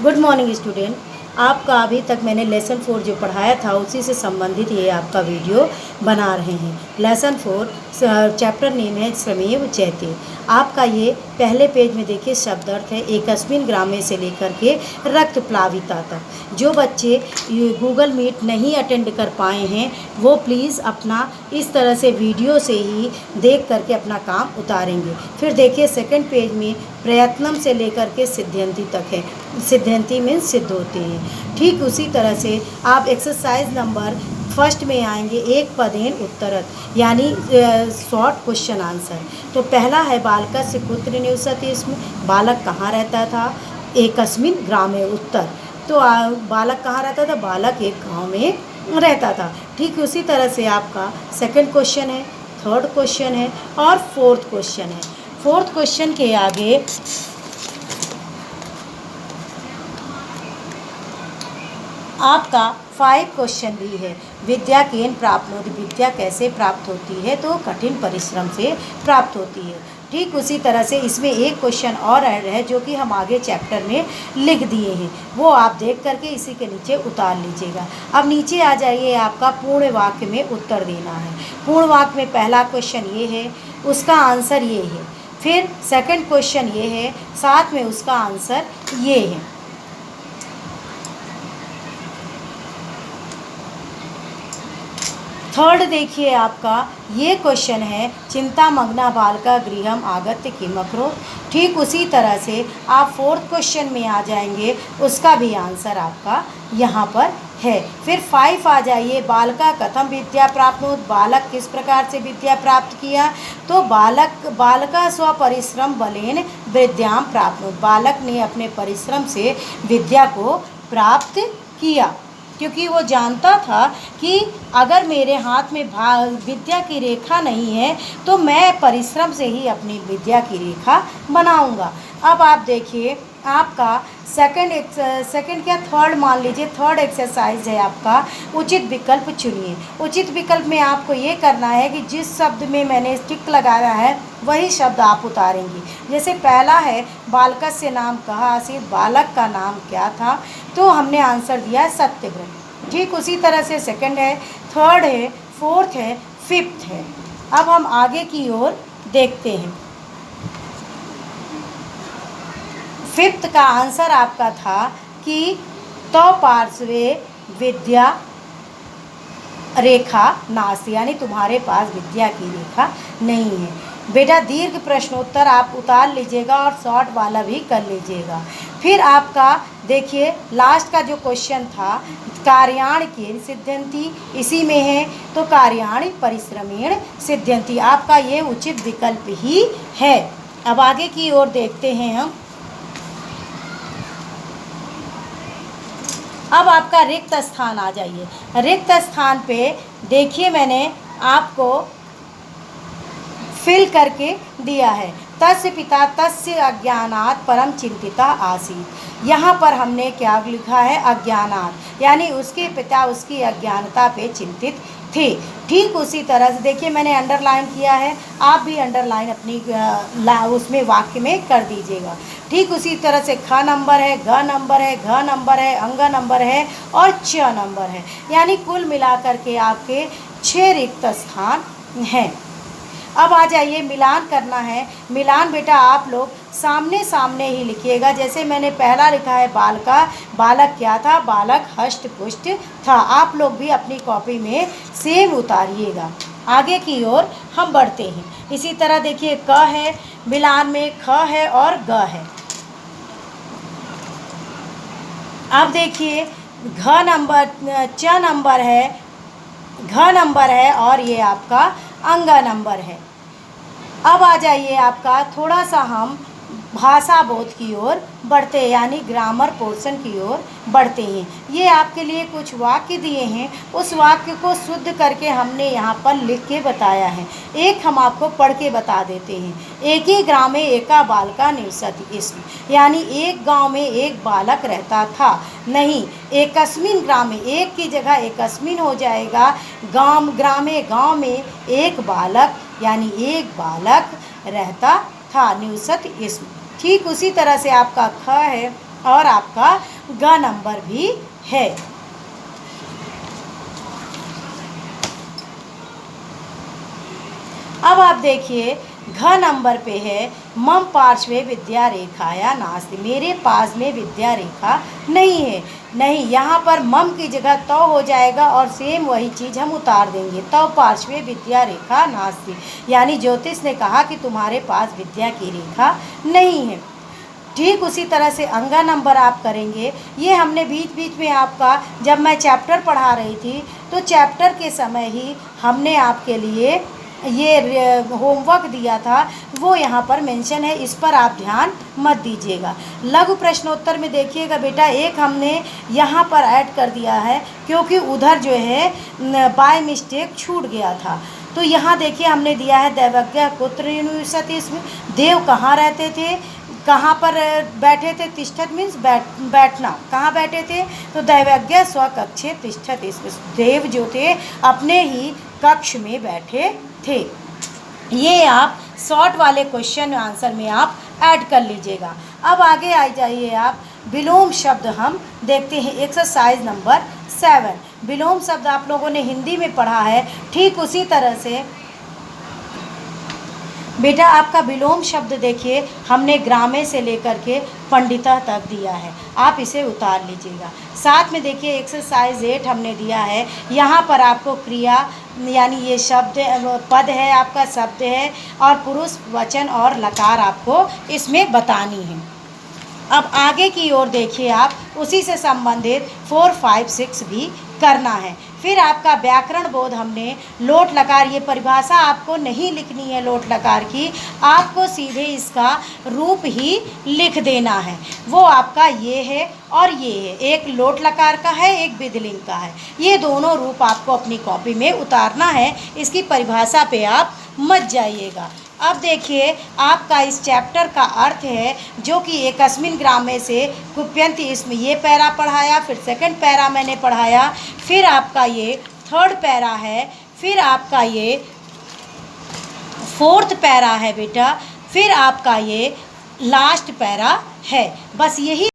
Good morning student. आपका अभी तक मैंने लेसन 4 जो पढ़ाया था उसी से संबंधित ये आपका वीडियो बना रहे हैं। लेसन 4 चैप्टर नेम है श्रमेव जयते। आपका ये पहले पेज में देखिए शब्द अर्थ है एकस्मिन ग्रामे से लेकर के रक्त प्लाविता तक। जो बच्चे गूगल मीट नहीं अटेंड कर पाए हैं वो प्लीज़ अपना इस तरह से वीडियो से ही देख करके अपना काम उतारेंगे। फिर देखिए सेकंड पेज में प्रयत्नम से लेकर के सिद्ध्यंती तक है। सिद्ध्यंती मीन्स सिद्ध होते हैं। ठीक उसी तरह से आप एक्सरसाइज नंबर फर्स्ट में आएंगे एक पदेन उत्तरत यानी शॉर्ट क्वेश्चन आंसर। तो पहला है बालकस्य कुत्र निवसति, इसमें बालक कहाँ रहता था, एकस्मिन ग्रामे उत्तर। तो बालक कहाँ रहता था, बालक एक गांव में रहता था। ठीक उसी तरह से आपका सेकंड क्वेश्चन है, थर्ड क्वेश्चन है और फोर्थ क्वेश्चन है। फोर्थ क्वेश्चन के आगे आपका 5 क्वेश्चन भी है। विद्या केन प्राप्त होती, विद्या कैसे प्राप्त होती है, तो कठिन परिश्रम से प्राप्त होती है। ठीक उसी तरह से इसमें एक क्वेश्चन और ऐड है जो कि हम आगे चैप्टर में लिख दिए हैं, वो आप देख करके इसी के नीचे उतार लीजिएगा। अब नीचे आ जाइए, आपका पूर्ण वाक्य में उत्तर देना है। पूर्ण वाक्य में पहला क्वेश्चन ये है, उसका आंसर ये है। फिर सेकंड क्वेश्चन ये है, साथ में उसका आंसर ये है। थर्ड देखिए आपका ये क्वेश्चन है, चिंता मग्ना बालका गृहम आगत्य किमकरो। ठीक उसी तरह से आप फोर्थ क्वेश्चन में आ जाएंगे, उसका भी आंसर आपका यहाँ पर है। फिर 5 आ जाइए, बालका कथम विद्या प्राप्त, बालक किस प्रकार से विद्या प्राप्त किया, तो बालका स्वपरिश्रम बलेन विद्याम प्राप्त, बालक ने अपने परिश्रम से विद्या को प्राप्त किया, क्योंकि वो जानता था कि अगर मेरे हाथ में विद्या की रेखा नहीं है तो मैं परिश्रम से ही अपनी विद्या की रेखा बनाऊंगा। अब आप देखिए आपका सेकंड क्या थर्ड मान लीजिए, थर्ड एक्सरसाइज है आपका उचित विकल्प चुनिए। उचित विकल्प में आपको ये करना है कि जिस शब्द में मैंने टिक लगाया है वही शब्द आप उतारेंगे। जैसे पहला है बालकस्य नाम कहा आसीत, बालक का नाम क्या था, तो हमने आंसर दिया है सत्यव्रत। ठीक उसी तरह से सेकंड है, थर्ड है, फोर्थ है, फिफ्थ है। अब हम आगे की ओर देखते हैं। फिफ्थ का आंसर आपका था कि तो पार्श्वे विद्या रेखा नास्ति, यानी तुम्हारे पास विद्या की रेखा नहीं है। बेटा दीर्घ प्रश्नोत्तर आप उतार लीजिएगा और शॉर्ट वाला भी कर लीजिएगा। फिर आपका देखिए लास्ट का जो क्वेश्चन था, कार्याण के सिद्ध्यंती, इसी में है, तो कार्याण परिश्रमेण सिद्ध्यंती, आपका ये उचित विकल्प ही है। अब आगे की ओर देखते हैं हम। अब आपका रिक्त स्थान आ जाइए। रिक्त स्थान पे देखिए मैंने आपको फिल करके दिया है, तस्य पिता तस्य अज्ञानात् परम चिंतिता आसीत्। यहाँ पर हमने क्या लिखा है, अज्ञानात्, यानी उसके पिता उसकी अज्ञानता पे चिंतित थे। ठीक उसी तरह से देखिए मैंने अंडरलाइन किया है, आप भी अंडरलाइन अपनी उसमें वाक्य में कर दीजिएगा। ठीक उसी तरह से ख नंबर है, ग नंबर है, घ नंबर है, अंग नंबर है और च नंबर है, यानी कुल मिलाकर के आपके 6 रिक्त स्थान हैं। अब आ जाइए मिलान करना है। मिलान बेटा आप लोग सामने सामने ही लिखिएगा। जैसे मैंने पहला लिखा है बालका, बालक क्या था, बालक हष्ट पुष्ट था। आप लोग भी अपनी कॉपी में सेम उतारिएगा। आगे की ओर हम बढ़ते हैं। इसी तरह देखिए क है, मिलान में ख है और ग है। अब देखिए घ नंबर, च नंबर है, घ नंबर है और ये आपका अंग नंबर है। अब आ जाइए आपका थोड़ा सा हम भाषा बोध की ओर बढ़ते हैं, यानी ग्रामर पोर्शन की ओर बढ़ते हैं। ये आपके लिए कुछ वाक्य दिए हैं, उस वाक्य को शुद्ध करके हमने यहाँ पर लिख के बताया है। एक हम आपको पढ़ के बता देते हैं। एक ही ग्राम में एका बालका निवसति, इसमें यानी एक गांव में एक बालक रहता था। नहीं, एकस्मिन ग्राम में, एक की जगह एकस्मिन हो जाएगा। ग्रामे गांव में एक बालक, यानी एक बालक रहता था, निवसति इसमें। ठीक उसी तरह से आपका ख है, और आपका ग नंबर भी है। अब आप देखिए घ नंबर पे है मम पार्श्वे विद्या रेखाया नास्ति, मेरे पास में विद्या रेखा नहीं है। नहीं, यहाँ पर मम की जगह तो हो जाएगा और सेम वही चीज़ हम उतार देंगे, तो पार्श्वे विद्या रेखा नास्ति, यानी ज्योतिष ने कहा कि तुम्हारे पास विद्या की रेखा नहीं है। ठीक उसी तरह से अंगा नंबर आप करेंगे। ये हमने बीच बीच में आपका, जब मैं चैप्टर पढ़ा रही थी तो चैप्टर के समय ही हमने आपके लिए ये होमवर्क दिया था, वो यहाँ पर मेंशन है, इस पर आप ध्यान मत दीजिएगा। लघु प्रश्नोत्तर में देखिएगा बेटा, एक हमने यहाँ पर ऐड कर दिया है क्योंकि उधर जो है बाय मिस्टेक छूट गया था। तो यहाँ देखिए हमने दिया है दैवज्ञ कुत्र निवसति, इसमें देव कहाँ रहते थे, कहाँ पर बैठे थे। तिष्ठत मीन्स बैठना, कहाँ बैठे थे, तो दैवज्ञ स्वकक्षे तिष्ठत, इसमें देव जो थे अपने ही कक्ष में बैठे थे। ये आप शॉर्ट वाले क्वेश्चन आंसर में आप ऐड कर लीजिएगा। अब आगे आ जाइए आप, विलोम शब्द हम देखते हैं एक्सरसाइज नंबर 7। विलोम शब्द आप लोगों ने हिंदी में पढ़ा है, ठीक उसी तरह से बेटा आपका विलोम शब्द देखिए हमने ग्रामे से लेकर के पंडिता तक दिया है, आप इसे उतार लीजिएगा। साथ में देखिए एक्सरसाइज 8 हमने दिया है, यहाँ पर आपको क्रिया यानी ये शब्द पद है, आपका शब्द है, और पुरुष वचन और लकार आपको इसमें बतानी है। अब आगे की ओर देखिए आप, उसी से संबंधित 4, 5, 6 भी करना है। फिर आपका व्याकरण बोध हमने लोट लकार, ये परिभाषा आपको नहीं लिखनी है लोट लकार की, आपको सीधे इसका रूप ही लिख देना है। वो आपका ये है और ये है, एक लोट लकार का है, एक विधिलिंग का है। ये दोनों रूप आपको अपनी कॉपी में उतारना है, इसकी परिभाषा पे आप मत जाइएगा। अब देखिए आपका इस चैप्टर का अर्थ है, जो कि एकस्मिन ग्रामे से कुप्यंती, इसमें ये पैरा पढ़ाया, फिर सेकंड पैरा मैंने पढ़ाया, फिर आपका ये थर्ड पैरा है, फिर आपका ये फोर्थ पैरा है बेटा, फिर आपका ये लास्ट पैरा है। बस यही